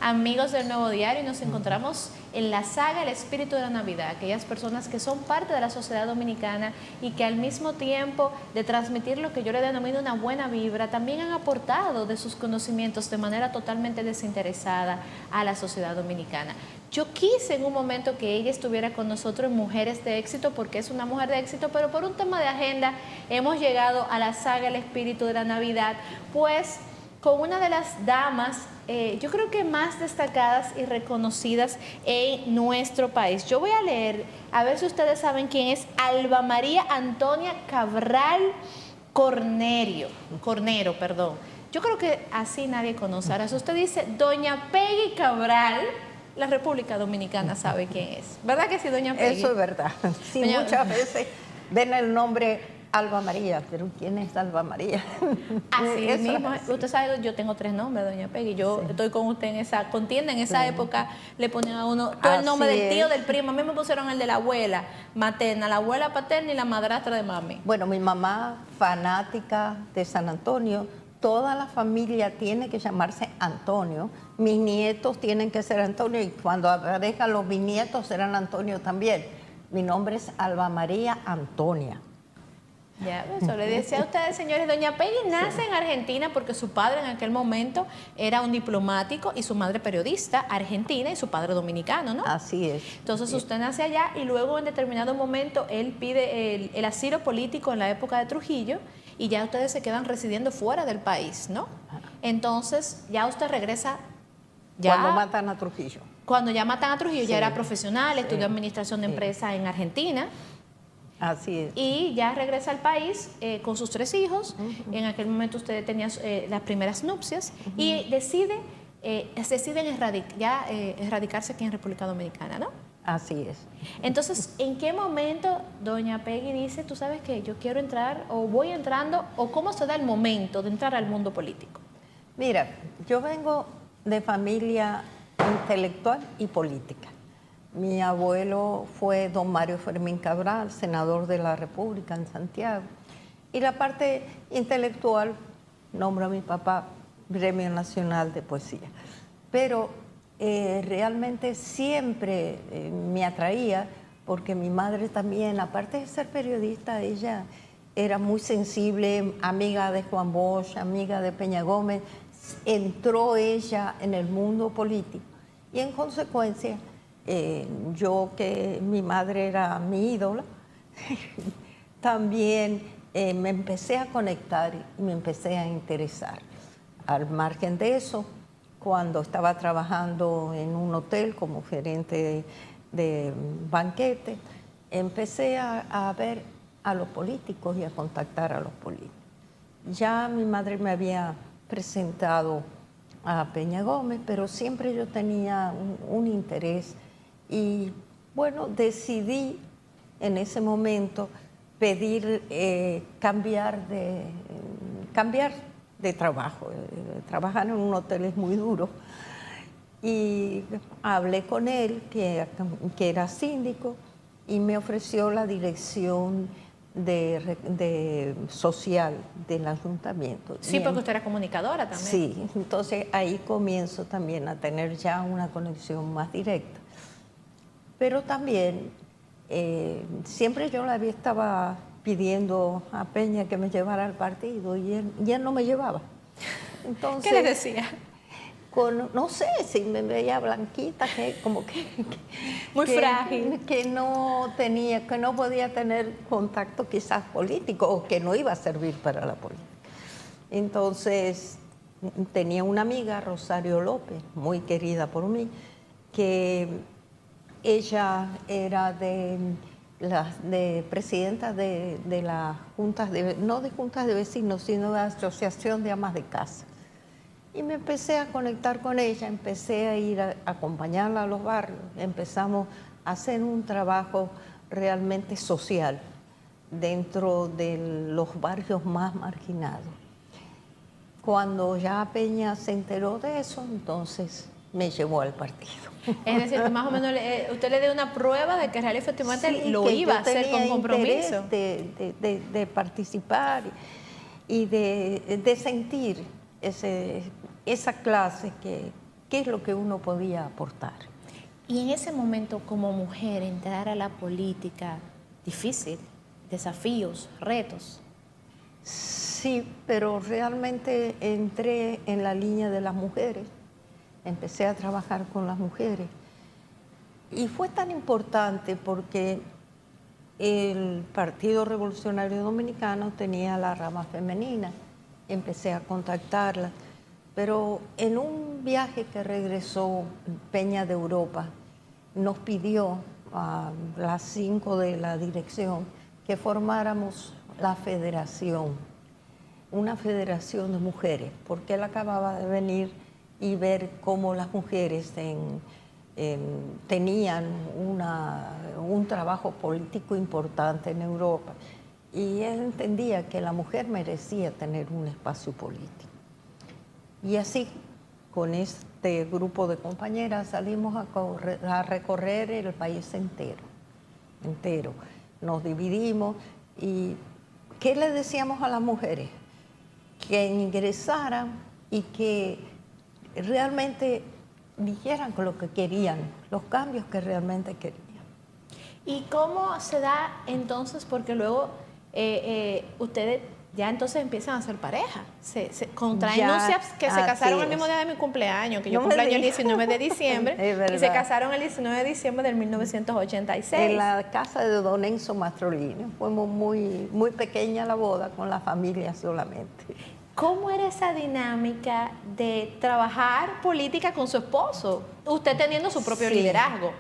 amigos del Nuevo Diario, y nos encontramos en la saga El Espíritu de la Navidad, aquellas personas que son parte de la sociedad dominicana y que al mismo tiempo de transmitir lo que yo le denomino una buena vibra, también han aportado de sus conocimientos de manera totalmente desinteresada a la sociedad dominicana. Yo quise en un momento que ella estuviera con nosotros en Mujeres de Éxito, porque es una mujer de éxito, pero por un tema de agenda hemos llegado a la saga El Espíritu de la Navidad, pues con una de las damas, yo creo que más destacadas y reconocidas en nuestro país. Yo voy a leer, a ver si ustedes saben quién es Alba María Antonia Cabral Cornero, perdón. Yo creo que así nadie conoce. Ahora, si usted dice Doña Peggy Cabral, la República Dominicana sabe quién es. ¿Verdad que sí, Doña Peggy? Eso es verdad. Sí, muchas veces ven el nombre Alba María, pero ¿quién es Alba María? Así mismo. Usted sabe, yo tengo 3 nombres, Doña Peggy. Yo estoy con usted en esa contienda. En esa época le ponían a uno todo el nombre del tío, del primo. A mí me pusieron el de la abuela materna, la abuela paterna y la madrastra de mami. Bueno, mi mamá, fanática de San Antonio, toda la familia tiene que llamarse Antonio. Mis nietos tienen que ser Antonio y cuando aparezcan los bisnietos serán Antonio también. Mi nombre es Alba María Antonia. Ya, eso le decía a ustedes, señores. Doña Peggy nace en Argentina porque su padre en aquel momento era un diplomático y su madre periodista argentina y su padre dominicano, ¿no? Así es. Entonces usted nace allá y luego en determinado momento él pide el asilo político en la época de Trujillo y ya ustedes se quedan residiendo fuera del país, ¿no? Entonces ya usted regresa. Ya, cuando matan a Trujillo. Cuando ya matan a Trujillo, ya era profesional, estudió administración de empresas en Argentina. Así es. Y ya regresa al país con sus 3 hijos. En aquel momento usted tenía las primeras nupcias y deciden erradicarse aquí en República Dominicana, ¿no? Así es. Entonces, ¿en qué momento doña Peggy dice, tú sabes que yo quiero entrar o voy entrando, o cómo se da el momento de entrar al mundo político? Mira, yo vengo de familia intelectual y política. Mi abuelo fue don Mario Fermín Cabral, senador de la República en Santiago. Y la parte intelectual, nombro a mi papá Gremio Nacional de Poesía. Pero realmente siempre me atraía, porque mi madre también, aparte de ser periodista, ella era muy sensible, amiga de Juan Bosch, amiga de Peña Gómez. Entró ella en el mundo político y en consecuencia yo, que mi madre era mi ídola, también me empecé a conectar y me empecé a interesar. Al margen de eso, cuando estaba trabajando en un hotel como gerente de banquete, empecé a ver a los políticos y a contactar a los políticos. Ya mi madre me había presentado a Peña Gómez, pero siempre yo tenía un interés y bueno, decidí en ese momento pedir cambiar de trabajo. Trabajar en un hotel es muy duro y hablé con él, que era síndico, y me ofreció la dirección de social del ayuntamiento. Sí, porque usted era comunicadora también. Sí, entonces ahí comienzo también a tener ya una conexión más directa. Pero también siempre yo le estaba pidiendo a Peña que me llevara al partido y él no me llevaba. Entonces, ¿qué le decía? No sé, si me veía blanquita, muy frágil, que no podía tener contacto quizás político o que no iba a servir para la política. Entonces tenía una amiga, Rosario López, muy querida por mí, que ella era presidenta de las juntas, no de juntas de vecinos, sino de la asociación de amas de casa. Y me empecé a conectar con ella, empecé a ir a acompañarla a los barrios, empezamos a hacer un trabajo realmente social dentro de los barrios más marginados. Cuando ya Peña se enteró de eso, entonces me llevó al partido. Es decir, que más o menos usted le dio una prueba de que realmente efectivamente lo iba a hacer con compromiso. De participar y de sentir esa clase qué es lo que uno podía aportar. Y en ese momento, como mujer, entrar a la política, difícil, desafíos, retos. Sí, pero realmente entré en la línea de las mujeres, empecé a trabajar con las mujeres. Y fue tan importante porque el Partido Revolucionario Dominicano tenía la rama femenina, empecé a contactarla, pero en un viaje que regresó Peña de Europa, nos pidió a las 5 de la dirección que formáramos la federación, una federación de mujeres, porque él acababa de venir y ver cómo las mujeres tenían un trabajo político importante en Europa y él entendía que la mujer merecía tener un espacio político. Y así, con este grupo de compañeras, salimos a recorrer el país entero. Nos dividimos y ¿qué le decíamos a las mujeres? Que ingresaran y que realmente dijeran lo que querían, los cambios que realmente querían. ¿Y cómo se da entonces? Porque luego ustedes ya entonces empiezan a ser pareja. Se contraen nupcias que se casaron el mismo día de mi cumpleaños, que yo cumpleaños el 19 de diciembre, y se casaron el 19 de diciembre del 1986. En la casa de don Enzo Mastrolini. Fuimos muy pequeña la boda, con la familia solamente. ¿Cómo era esa dinámica de trabajar política con su esposo? Usted teniendo su propio liderazgo,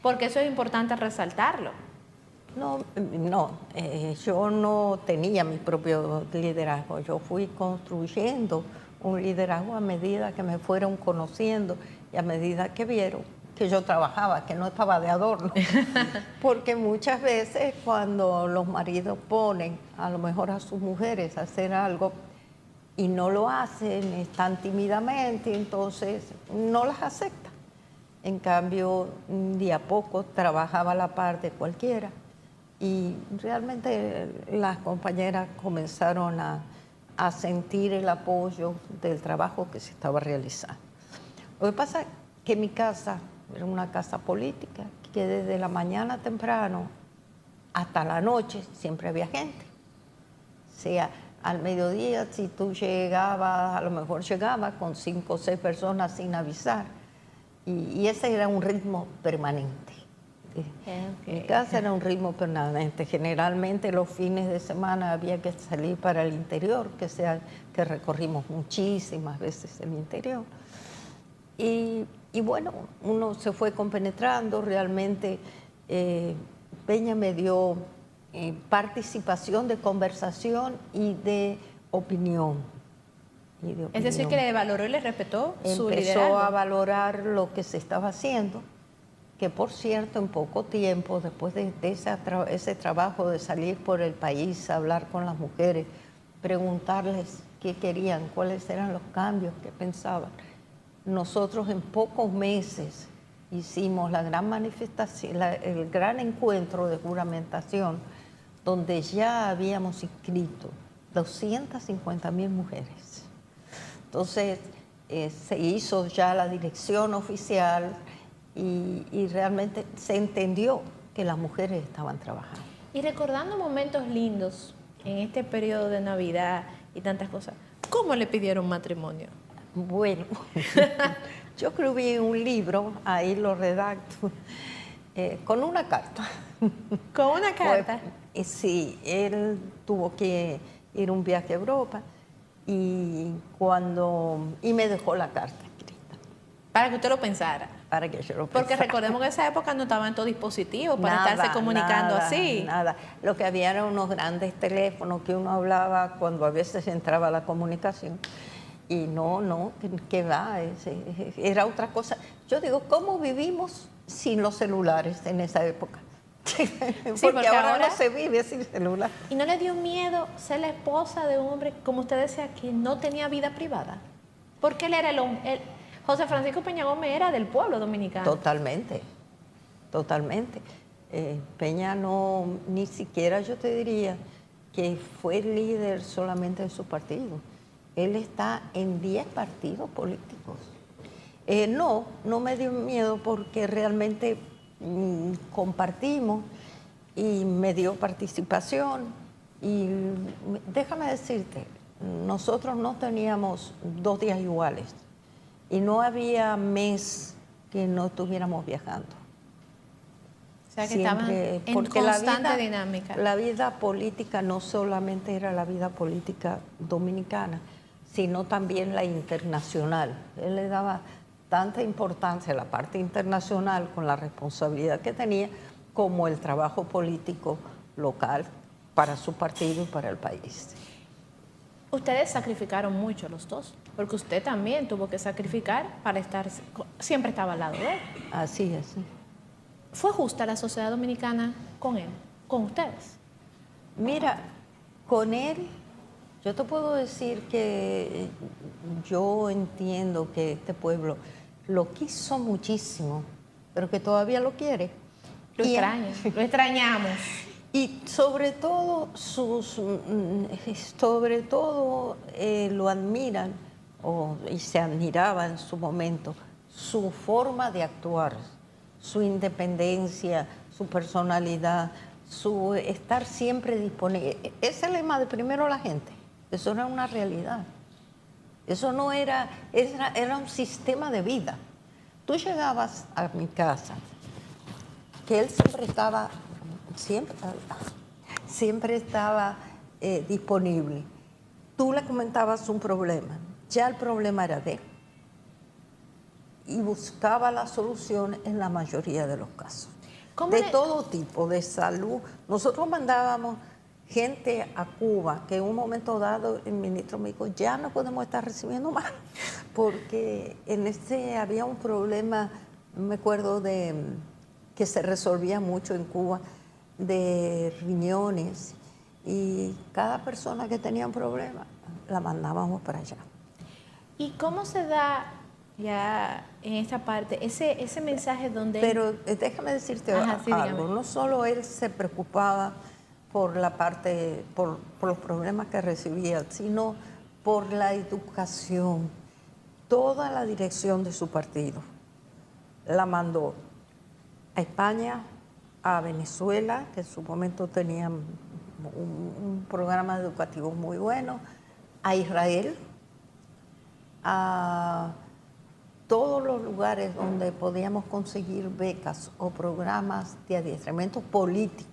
porque eso es importante resaltarlo. No, yo no tenía mi propio liderazgo. Yo fui construyendo un liderazgo a medida que me fueron conociendo y a medida que vieron que yo trabajaba, que no estaba de adorno. Porque muchas veces cuando los maridos ponen a lo mejor a sus mujeres a hacer algo y no lo hacen, están tímidamente, entonces no las aceptan. En cambio, de a poco trabajaba a la par de cualquiera y realmente las compañeras comenzaron a sentir el apoyo del trabajo que se estaba realizando. Lo que pasa es que mi casa era una casa política, que desde la mañana temprano hasta la noche siempre había gente. O sea, al mediodía, si tú llegabas, a lo mejor llegabas con 5 o 6 personas sin avisar. Y ese era un ritmo permanente. Mi casa era un ritmo permanente. Generalmente los fines de semana había que salir para el interior, que recorrimos muchísimas veces el interior. Y bueno, uno se fue compenetrando. Realmente Peña me dio participación de conversación y de opinión. Es decir, que le valoró y le respetó su liderazgo. Empezó a valorar lo que se estaba haciendo, que por cierto, en poco tiempo, después de ese trabajo de salir por el país, hablar con las mujeres, preguntarles qué querían, cuáles eran los cambios que pensaban, nosotros en pocos meses hicimos la gran manifestación, el gran encuentro de juramentación, donde ya habíamos inscrito 250.000 mujeres. Entonces, se hizo ya la dirección oficial y realmente se entendió que las mujeres estaban trabajando. Y recordando momentos lindos en este periodo de Navidad y tantas cosas, ¿cómo le pidieron matrimonio? Bueno, yo escribí un libro, ahí lo redacto, con una carta. ¿Con una carta? Sí, él tuvo que ir a un viaje a Europa y me dejó la carta escrita. Para que usted lo pensara. Para que yo lo pensara. Porque recordemos que en esa época no estaban todos dispositivos para estarse comunicando así. Nada, lo que había eran unos grandes teléfonos que uno hablaba cuando a veces entraba la comunicación. Y no, que va, era otra cosa. Yo digo, ¿cómo vivimos sin los celulares en esa época? porque ahora no se vive sin celular. ¿Y no le dio miedo ser la esposa de un hombre, como usted decía, que no tenía vida privada? Porque él era José Francisco Peña Gómez era del pueblo dominicano. Totalmente. Peña no, ni siquiera yo te diría que fue líder solamente de su partido. Él está en 10 partidos políticos. No, no me dio miedo porque realmente compartimos y me dio participación. Y déjame decirte, nosotros no teníamos 2 días iguales y no había mes que no estuviéramos viajando. O sea, que estaban en constante dinámica. La vida política no solamente era la vida política dominicana, sino también la internacional. Él le daba tanta importancia a la parte internacional con la responsabilidad que tenía como el trabajo político local para su partido y para el país. Ustedes sacrificaron mucho los dos, porque usted también tuvo que sacrificar para estar, siempre estaba al lado de él. Así es. ¿Fue justa la sociedad dominicana con él, con ustedes? Mira, con él, yo te puedo decir que yo entiendo que este pueblo lo quiso muchísimo, pero que todavía lo quiere. Lo extraña, lo extrañamos. Y sobre todo, lo admiran, y se admiraba en su momento, su forma de actuar, su independencia, su personalidad, su estar siempre disponible. Ese lema de primero la gente, eso era una realidad. Eso no era un sistema de vida. Tú llegabas a mi casa, que él siempre estaba disponible. Tú le comentabas un problema, ya el problema era de él. Y buscaba la solución en la mayoría de los casos. De todo tipo, de salud. Nosotros mandábamos gente a Cuba, que en un momento dado el ministro me dijo, ya no podemos estar recibiendo más, porque había un problema, me acuerdo que se resolvía mucho en Cuba, de riñones, y cada persona que tenía un problema la mandábamos para allá. ¿Y cómo se da ya en esta parte ese mensaje donde... Pero déjame decirte algo, dígame. No solo él se preocupaba por los problemas que recibía, sino por la educación. Toda la dirección de su partido la mandó a España, a Venezuela, que en su momento tenían un programa educativo muy bueno, a Israel, a todos los lugares donde podíamos conseguir becas o programas de adiestramiento político.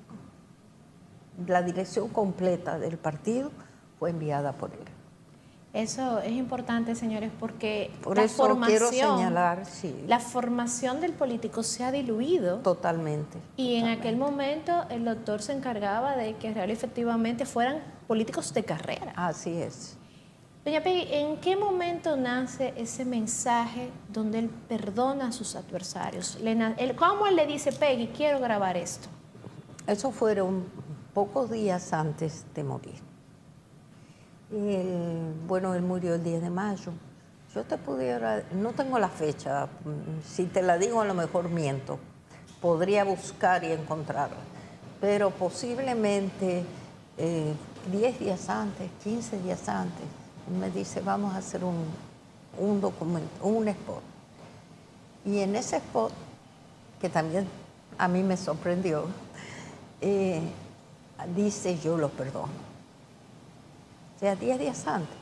La dirección completa del partido fue enviada por él. Eso es importante, señores, porque por eso quiero señalar, sí, la formación del político se ha diluido. Totalmente. Y en aquel momento el doctor se encargaba de que realmente efectivamente fueran políticos de carrera. Así es. Doña Peggy, ¿en qué momento nace ese mensaje donde él perdona a sus adversarios? ¿Cómo él le dice, Peggy, quiero grabar esto? Eso fueron pocos días antes de morir. Él murió el 10 de mayo. Yo no tengo la fecha, si te la digo a lo mejor miento. Podría buscar y encontrarla. Pero posiblemente 10 días antes, 15 días antes, me dice, vamos a hacer un documento, un spot. Y en ese spot, que también a mí me sorprendió, dice, yo lo perdono. O sea, 10 días antes.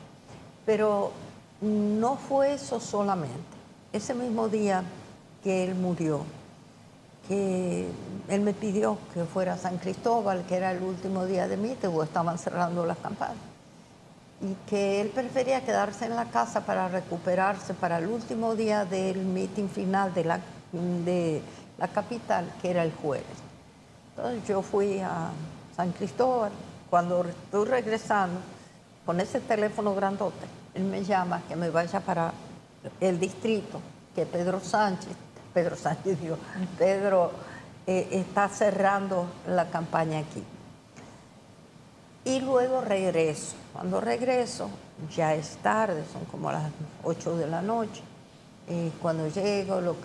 Pero no fue eso solamente. Ese mismo día que él murió, que él me pidió que fuera a San Cristóbal, que era el último día de meeting, o estaban cerrando las campañas, y que él prefería quedarse en la casa para recuperarse para el último día del meeting final de la capital, que era el jueves. Entonces yo fui a San Cristóbal. Cuando estoy regresando, con ese teléfono grandote, él me llama que me vaya para el distrito, que Pedro está cerrando la campaña aquí. Y luego regreso. Cuando regreso, ya es tarde, son como las 8 de la noche. Cuando llego, lo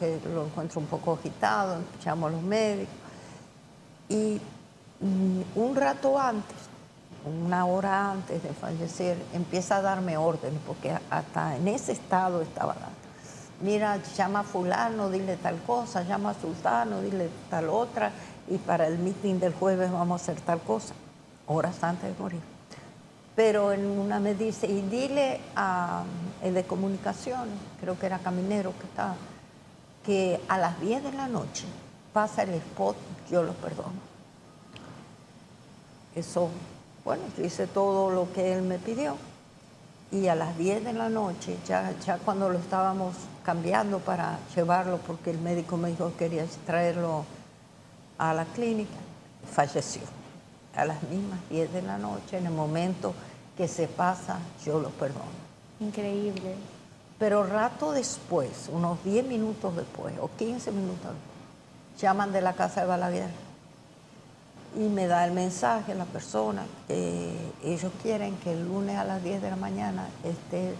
encuentro un poco agitado, llamo a los médicos. Y un rato antes, una hora antes de fallecer, empieza a darme órdenes, porque hasta en ese estado estaba dando. mira, llama a fulano, dile tal cosa, llama a sultano, dile tal otra, y para el meeting del jueves vamos a hacer tal cosa, horas antes de morir. Pero en una me dice, y dile a el de comunicaciones, creo que era Caminero que estaba, que a las 10 de la noche pasa el spot, yo lo perdono. Eso, bueno, yo hice todo lo que él me pidió. Y a las 10 de la noche, ya cuando lo estábamos cambiando para llevarlo, porque el médico me dijo que quería traerlo a la clínica, falleció. A las mismas 10 de la noche, en el momento que se pasa, yo lo perdono. Increíble. Pero rato después, unos 10 minutos después, o 15 minutos después, llaman de la casa de Balaguer y me da el mensaje la persona que ellos quieren que el lunes a las 10 de la mañana esté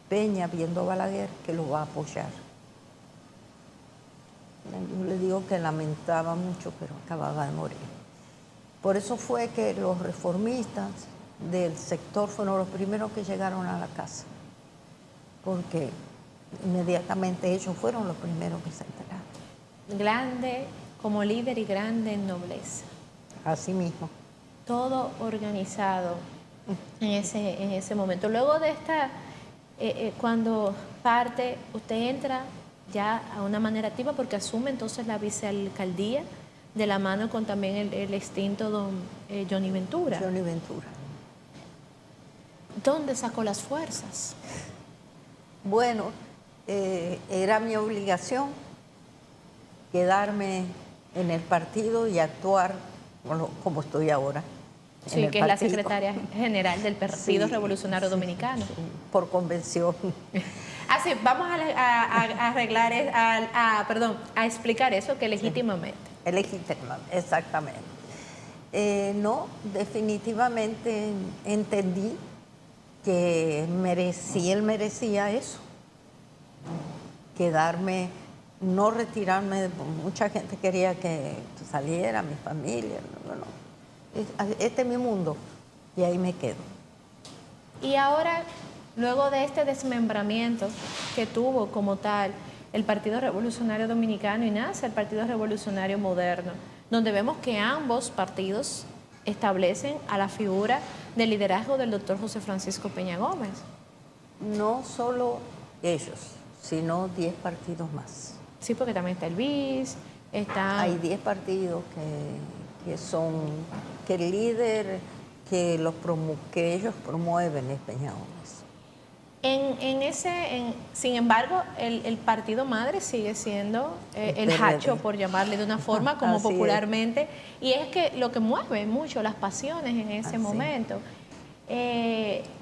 Peña viendo a Balaguer, que lo va a apoyar. Yo le digo que lamentaba mucho, pero acababa de morir. Por eso fue que los reformistas del sector fueron los primeros que llegaron a la casa, porque inmediatamente ellos fueron los primeros que se enteraron. Grande como líder y grande en nobleza. Así mismo. Todo organizado en ese momento. Luego de esta, cuando parte, usted entra ya a una manera activa porque asume entonces la vicealcaldía de la mano con también el extinto don Johnny Ventura. Johnny Ventura. ¿Dónde sacó las fuerzas? Bueno, era mi obligación quedarme en el partido y actuar como estoy ahora. Sí, que es la secretaria general del Partido Revolucionario Dominicano. Sí, por convención. Así, vamos a arreglar, a explicar eso que legítimamente. Legítimamente, exactamente. No, definitivamente entendí que él merecía eso, quedarme, no retirarme, mucha gente quería que saliera, mi familia, no, este es mi mundo y ahí me quedo. Y ahora, luego de este desmembramiento que tuvo como tal el Partido Revolucionario Dominicano y nace el Partido Revolucionario Moderno, donde vemos que ambos partidos establecen a la figura del liderazgo del doctor José Francisco Peña Gómez. No solo ellos, sino 10 partidos más. Sí, porque también está el BIS, está... Hay 10 partidos que el líder que ellos promueven es Peña Gómez. Sin embargo, el partido madre sigue siendo el hacho, por llamarle de una forma, como popularmente, y es que lo que mueve mucho las pasiones en ese momento.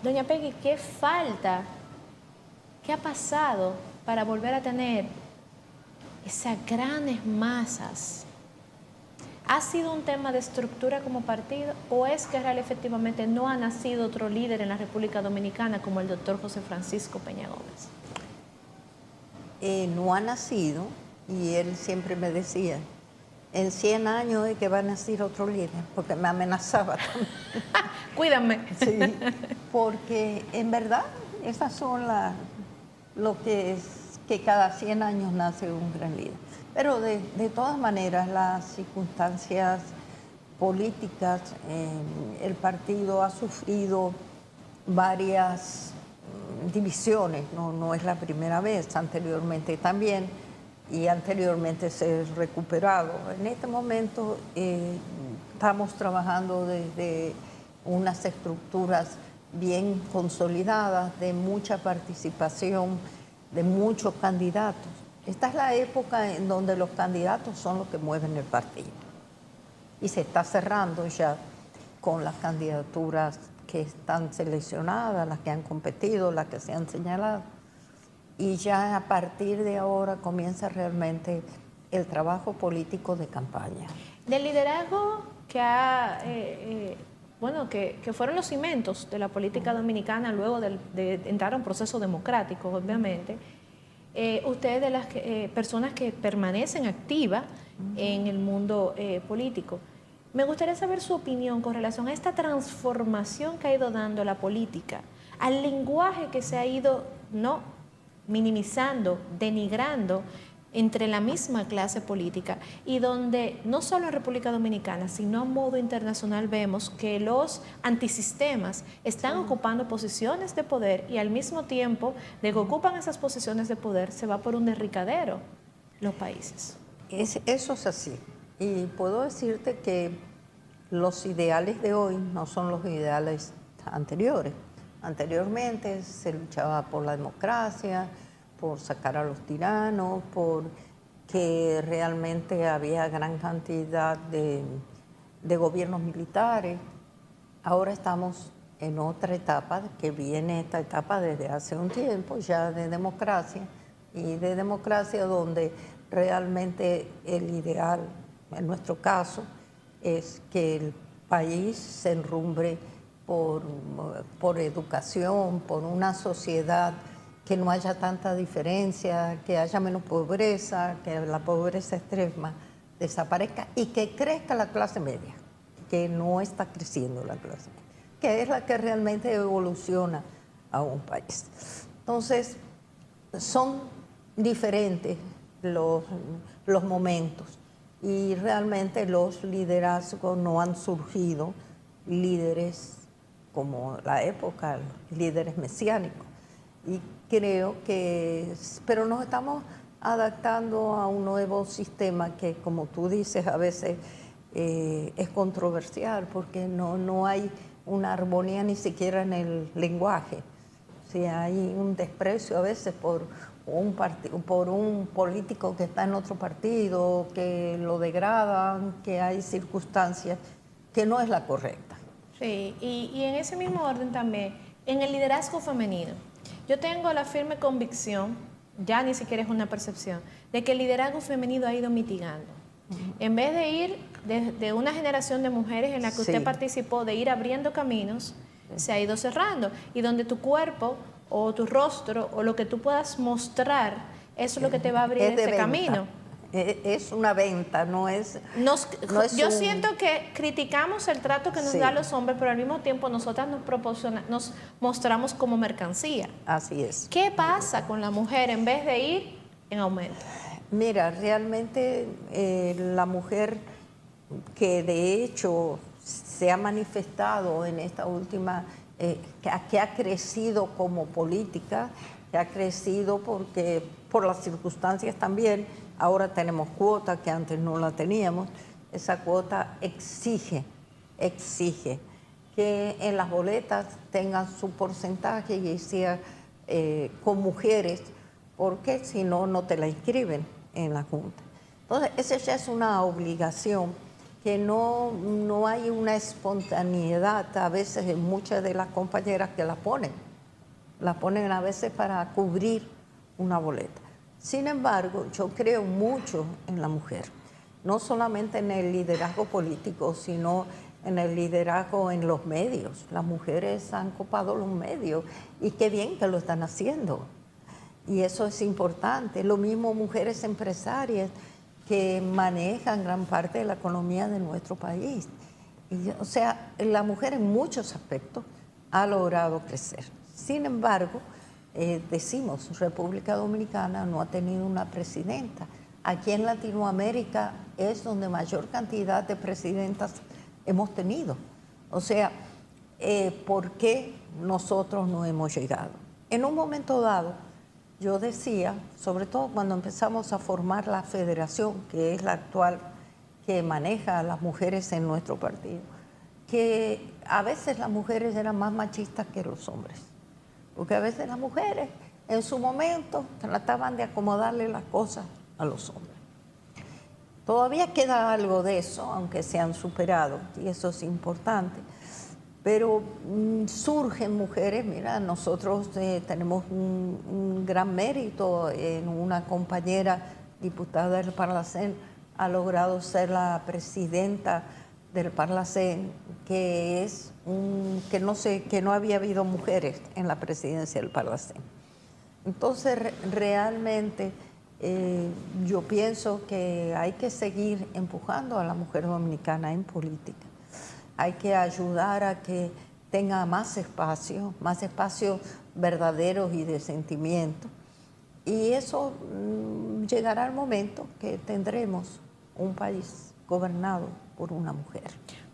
Doña Peggy, ¿qué falta? ¿Qué ha pasado para volver a tener esas grandes masas? ¿Ha sido un tema de estructura como partido o es que real efectivamente no ha nacido otro líder en la República Dominicana como el doctor José Francisco Peña Gómez? No ha nacido, y él siempre me decía, en 100 años es que va a nacer otro líder, porque me amenazaba también. Cuídame. Sí, porque en verdad esas son lo que es que cada 100 años nace un gran líder. Pero de todas maneras, las circunstancias políticas, el partido ha sufrido varias divisiones, no es la primera vez, anteriormente también, y anteriormente se ha recuperado. En este momento estamos trabajando desde unas estructuras bien consolidadas, de mucha participación, de muchos candidatos. Esta es la época en donde los candidatos son los que mueven el partido. Y se está cerrando ya con las candidaturas que están seleccionadas, las que han competido, las que se han señalado. Y ya a partir de ahora comienza realmente el trabajo político de campaña. Del liderazgo que que fueron los cimientos de la política dominicana luego de entrar a un proceso democrático, obviamente. Usted es de las personas que permanecen activas en el mundo político. Me gustaría saber su opinión con relación a esta transformación que ha ido dando la política, al lenguaje que se ha ido minimizando, denigrando entre la misma clase política, y donde no solo en República Dominicana, sino a modo internacional vemos que los antisistemas están ocupando posiciones de poder, y al mismo tiempo de que ocupan esas posiciones de poder se va por un derricadero los países. Eso es así. Y puedo decirte que los ideales de hoy no son los ideales anteriores. Anteriormente se luchaba por la democracia, por sacar a los tiranos, por que realmente había gran cantidad de gobiernos militares. Ahora estamos en otra etapa, que viene esta etapa desde hace un tiempo ya de democracia, y de democracia donde realmente el ideal, en nuestro caso, es que el país se enrumbre por educación, por una sociedad que no haya tanta diferencia, que haya menos pobreza, que la pobreza extrema desaparezca y que crezca la clase media, que no está creciendo la clase media, que es la que realmente evoluciona a un país. Entonces, son diferentes los momentos, y realmente los liderazgos no han surgido líderes como la época, líderes mesiánicos. Y creo que, pero nos estamos adaptando a un nuevo sistema que, como tú dices, a veces es controversial porque no hay una armonía ni siquiera en el lenguaje. Sí, hay un desprecio a veces por un político que está en otro partido, que lo degradan, que hay circunstancias que no es la correcta. Sí, y en ese mismo orden también, en el liderazgo femenino, yo tengo la firme convicción, ya ni siquiera es una percepción, de que el liderazgo femenino ha ido mitigando. En vez de ir de una generación de mujeres en la que usted participó, de ir abriendo caminos, se ha ido cerrando. Y donde tu cuerpo o tu rostro o lo que tú puedas mostrar, eso es lo que te va a abrir ese camino. Es una venta, no es... Yo siento que criticamos el trato que nos dan los hombres, pero al mismo tiempo nosotras nos mostramos como mercancía. Así es. ¿Qué pasa con la mujer en vez de ir en aumento? Mira, realmente la mujer que de hecho se ha manifestado en esta última, que ha crecido como política, que ha crecido porque por las circunstancias también, ahora tenemos cuota que antes no la teníamos. Esa cuota exige que en las boletas tengan su porcentaje y sea con mujeres, porque si no, no te la inscriben en la Junta. Entonces, esa ya es una obligación, que no hay una espontaneidad a veces en muchas de las compañeras que la ponen a veces para cubrir una boleta. Sin embargo, yo creo mucho en la mujer, no solamente en el liderazgo político, sino en el liderazgo en los medios. Las mujeres han copado los medios y qué bien que lo están haciendo. Y eso es importante. Lo mismo mujeres empresarias que manejan gran parte de la economía de nuestro país. O sea, la mujer en muchos aspectos ha logrado crecer. Sin embargo, decimos, República Dominicana no ha tenido una presidenta. Aquí en Latinoamérica es donde mayor cantidad de presidentas hemos tenido. O sea, ¿por qué nosotros no hemos llegado? En un momento dado, yo decía, sobre todo cuando empezamos a formar la federación, que es la actual que maneja a las mujeres en nuestro partido, que a veces las mujeres eran más machistas que los hombres, porque a veces las mujeres en su momento trataban de acomodarle las cosas a los hombres. Todavía queda algo de eso, aunque se han superado, y eso es importante. Pero surgen mujeres, mira, nosotros tenemos un gran mérito en una compañera diputada del Parlacén, ha logrado ser la presidenta del Parlacén, que no había habido mujeres en la presidencia del Parlacén. Entonces, realmente yo pienso que hay que seguir empujando a la mujer dominicana en política. Hay que ayudar a que tenga más espacios verdaderos y de sentimiento. Y eso llegará el momento que tendremos un país gobernado por una mujer.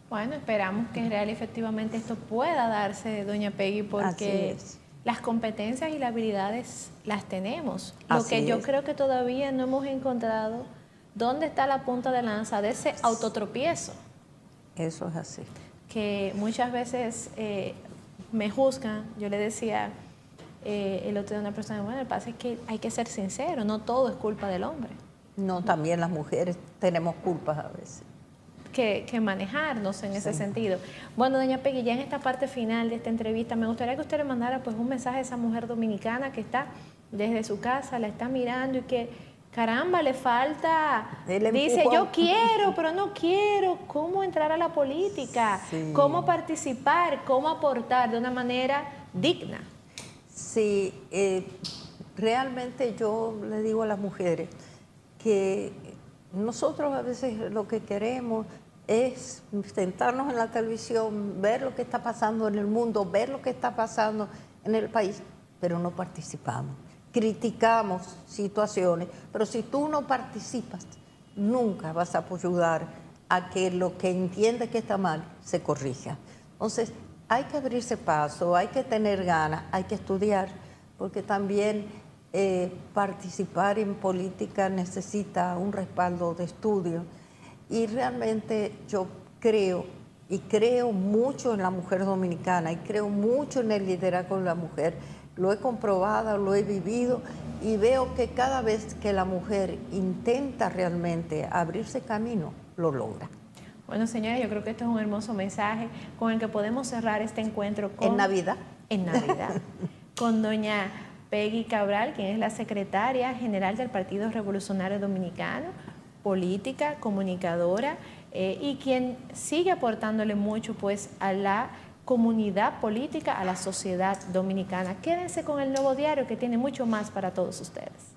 Bueno, esperamos que real y efectivamente esto pueda darse, doña Peggy, porque las competencias y las habilidades las tenemos. Lo que yo creo que todavía no hemos encontrado, ¿dónde está la punta de lanza de ese autotropiezo? Eso es así. Que muchas veces me juzgan. Yo le decía el otro día a una persona, bueno, el pasa es que hay que ser sincero, no todo es culpa del hombre. No, también las mujeres tenemos culpas a veces. Que manejarnos en ese sentido. Bueno, doña Peggy, ya en esta parte final de esta entrevista, me gustaría que usted le mandara pues un mensaje a esa mujer dominicana que está desde su casa, la está mirando y que, caramba, le falta, dice, yo quiero, pero no quiero, cómo entrar a la política, cómo participar, cómo aportar de una manera digna. Sí, realmente yo le digo a las mujeres que nosotros a veces lo que queremos es sentarnos en la televisión, ver lo que está pasando en el mundo, ver lo que está pasando en el país, pero no participamos. Criticamos situaciones, pero si tú no participas, nunca vas a ayudar a que lo que entiendes que está mal se corrija. Entonces, hay que abrirse paso, hay que tener ganas, hay que estudiar, porque también participar en política necesita un respaldo de estudio. Y realmente yo creo mucho en la mujer dominicana y creo mucho en el liderazgo de la mujer. Lo he comprobado, lo he vivido y veo que cada vez que la mujer intenta realmente abrirse camino, lo logra. Bueno, señores, yo creo que esto es un hermoso mensaje con el que podemos cerrar este encuentro con... En Navidad. En Navidad. Con doña Peggy Cabral, quien es la secretaria general del Partido Revolucionario Dominicano, política, comunicadora, y quien sigue aportándole mucho pues a la comunidad política, a la sociedad dominicana. Quédense con El Nuevo Diario, que tiene mucho más para todos ustedes.